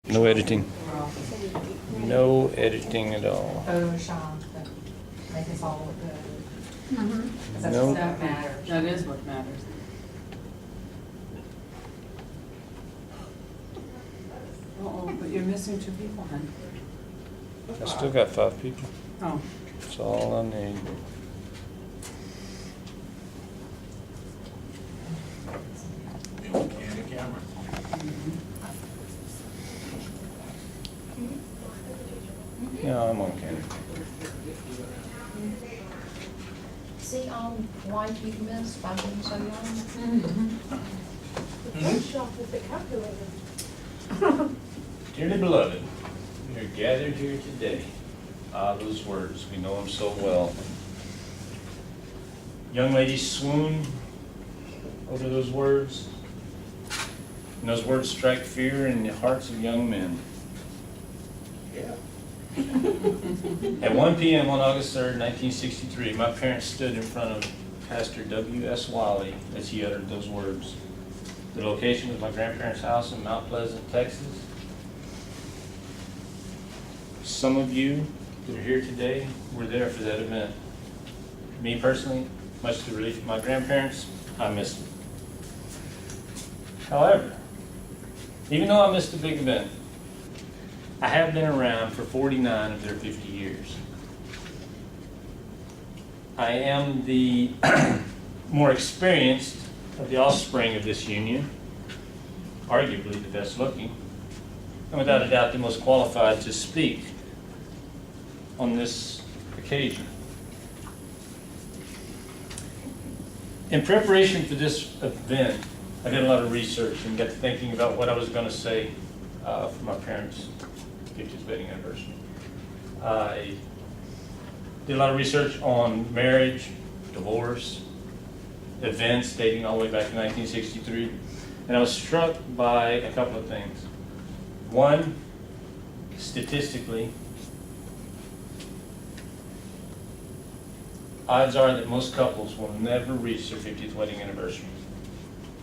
No editing. No editing at all. Photoshop that make us all look good. 'Cause that's Nope. what matters. That is what matters. Uh-oh, but you're missing two people, hon. I still got 5 people. Oh, That's all I need. The old Candy camera. Yeah, I'm on camera. See, why you missed by being so young? Workshop with the calculator. Dearly beloved, we are gathered here today. Those words, we know them so well. Young ladies swoon over those words, and those words strike fear in the hearts of young men. Yeah. At 1 p.m. on August 3rd, 1963, my parents stood in front of Pastor W.S. Wiley as he uttered those words. The location was my grandparents' house in Mount Pleasant, Texas. Some of you that are here today were there for that event. Me personally, much to the relief of my grandparents, I missed it. However, even though I missed the big event, I have been around for 49 of their 50 years. I am the more experienced of the offspring of this union, arguably the best looking, and without a doubt the most qualified to speak on this occasion. In preparation for this event, I did a lot of research and got to thinking about what I was going to say for my parents' 50th wedding anniversary. I did a lot of research on marriage, divorce, events dating all the way back to 1963, and I was struck by a couple of things. One, statistically, odds are that most couples will never reach their 50th wedding anniversary,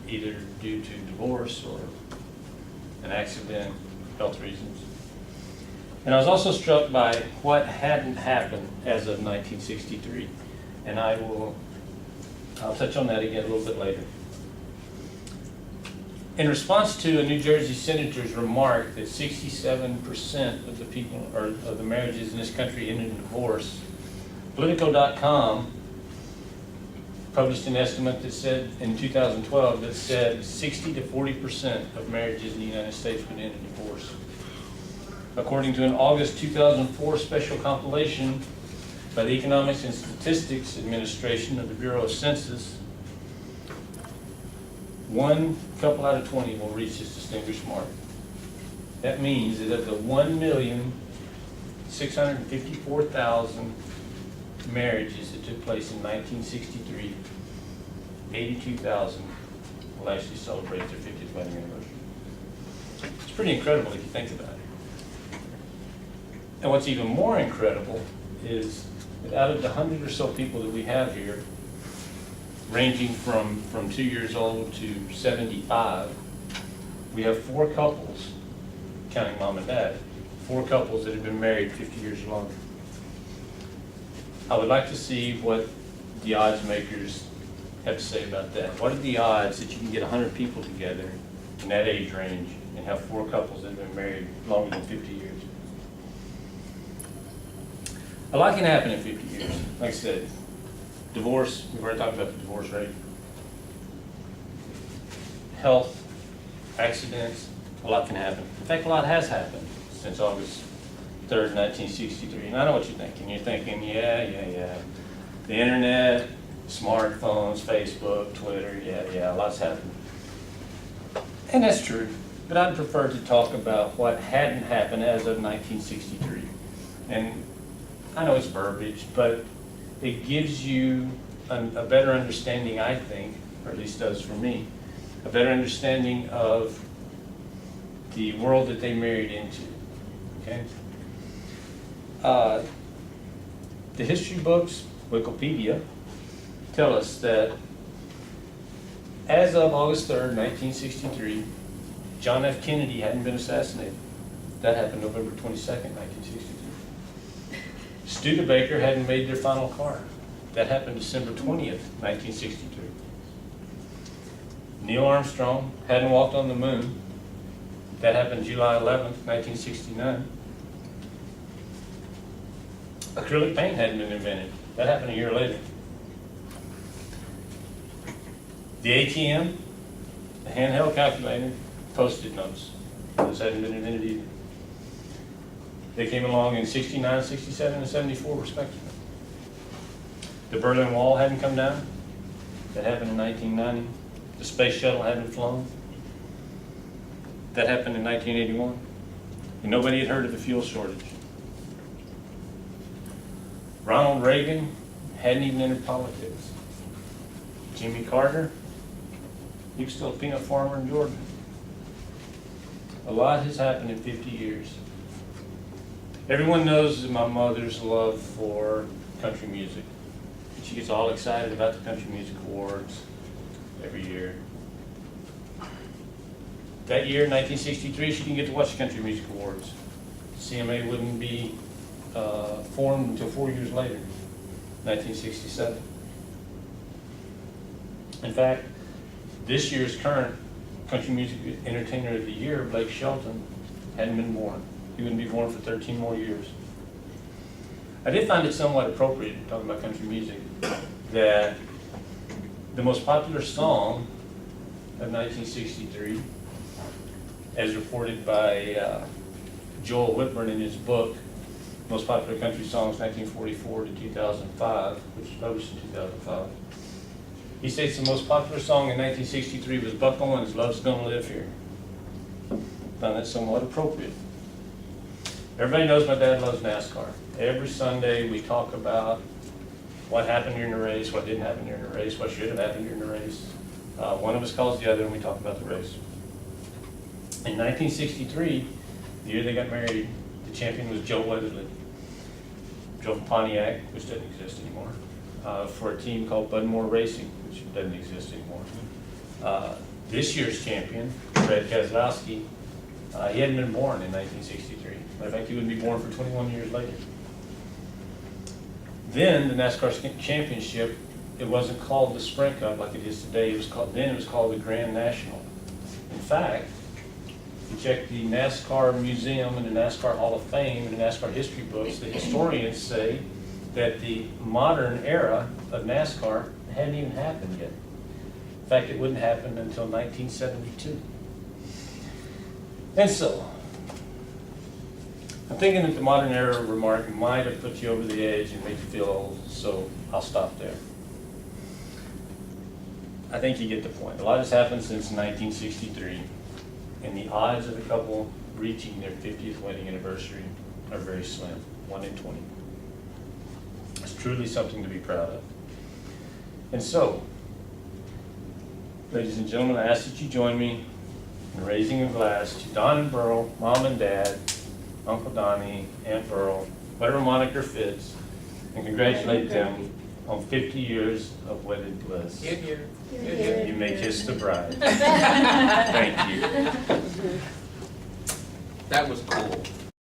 either due to divorce or an accident, health reasons. And I was also struck by what hadn't happened as of 1963, and I'll touch on that again a little bit later. In response to a New Jersey senator's remark that 67% of the people, or of the marriages in this country ended in divorce, Politico.com published an estimate that said, in 2012, that said 60 to 40% of marriages in the United States would end in divorce. According to an August 2004 special compilation by the Economics and Statistics Administration of the Bureau of Census, one couple out of 20 will reach this distinguished mark. That means that of the 1,654,000 marriages that took place in 1963, 82,000 will actually celebrate their 50th wedding anniversary. It's pretty incredible if you think about it. And what's even more incredible is that out of the 100 or so people that we have here, ranging from 2 years old to 75, we have 4 couples, counting mom and dad, 4 couples that have been married 50 years or longer. I would like to see what the odds makers have to say about that. What are the odds that you can get 100 people together in that age range and have 4 couples that have been married longer than 50 years? A lot can happen in 50 years. Like I said, divorce, we've already talked about the divorce rate. Health, accidents, a lot can happen. In fact, a lot has happened since August 3rd, 1963. And I know what you're thinking. You're thinking, yeah. The internet, smartphones, Facebook, Twitter, yeah, lots happened. And that's true. But I'd prefer to talk about what hadn't happened as of 1963. And I know it's verbiage, but it gives you a better understanding, I think, or at least does for me, a better understanding of the world that they married into, okay? The history books, Wikipedia, tell us that as of August 3rd, 1963, John F. Kennedy hadn't been assassinated. That happened November 22nd, 1962. Studebaker hadn't made their final car. That happened December 20th, 1963. Neil Armstrong hadn't walked on the moon. That happened July 11th, 1969. Acrylic paint hadn't been invented. That happened a year later. The ATM, the handheld calculator, Post-it notes. Those hadn't been invented either. They came along in 69, 67, and 74 respectively. The Berlin Wall hadn't come down. That happened in 1990. The space shuttle hadn't flown. That happened in 1981. And nobody had heard of the fuel shortage. Ronald Reagan hadn't even entered politics. Jimmy Carter, he was still a peanut farmer in Georgia. A lot has happened in 50 years. Everyone knows my mother's love for country music. She gets all excited about the Country Music Awards every year. That year, 1963, she didn't get to watch the Country Music Awards. CMA wouldn't be formed until 4 years later, 1967. In fact, this year's current Country Music Entertainer of the Year, Blake Shelton, hadn't been born. He wouldn't be born for 13 more years. I did find it somewhat appropriate, talking about country music, that the most popular song of 1963, as reported by Joel Whitburn in his book, Most Popular Country Songs 1944 to 2005, which was published in 2005. He states the most popular song in 1963 was Buck Owens' Love's Gonna Live Here. Found that somewhat appropriate. Everybody knows my dad loves NASCAR. Every Sunday we talk about what happened during the race, what didn't happen during the race, what should have happened during the race. One of us calls the other and we talk about the race. In 1963, the year they got married, the champion was Joe Weatherly. Drove a Pontiac, which doesn't exist anymore, for a team called Budmore Racing, which doesn't exist anymore. This year's champion, Fred Keselowski, he hadn't been born in 1963. Matter of fact, he wouldn't be born for 21 years later. Then the NASCAR Championship, it wasn't called the Sprint Cup like it is today. It was called the Grand National. In fact, if you check the NASCAR Museum and the NASCAR Hall of Fame and the NASCAR history books, the historians say that the modern era of NASCAR hadn't even happened yet. In fact, it wouldn't happen until 1972. And so, I'm thinking that the modern era remark might have put you over the edge and made you feel old, so I'll stop there. I think you get the point. A lot has happened since 1963, and the odds of a couple reaching their 50th wedding anniversary are very slim, 1 in 20. It's truly something to be proud of. And so, ladies and gentlemen, I ask that you join me in raising a glass to Don and Burl, Mom and Dad, Uncle Donnie, Aunt Burl, whatever moniker fits, and congratulate them on 50 years of wedded bliss. Here, here. You may kiss the bride. Thank you. That was cool.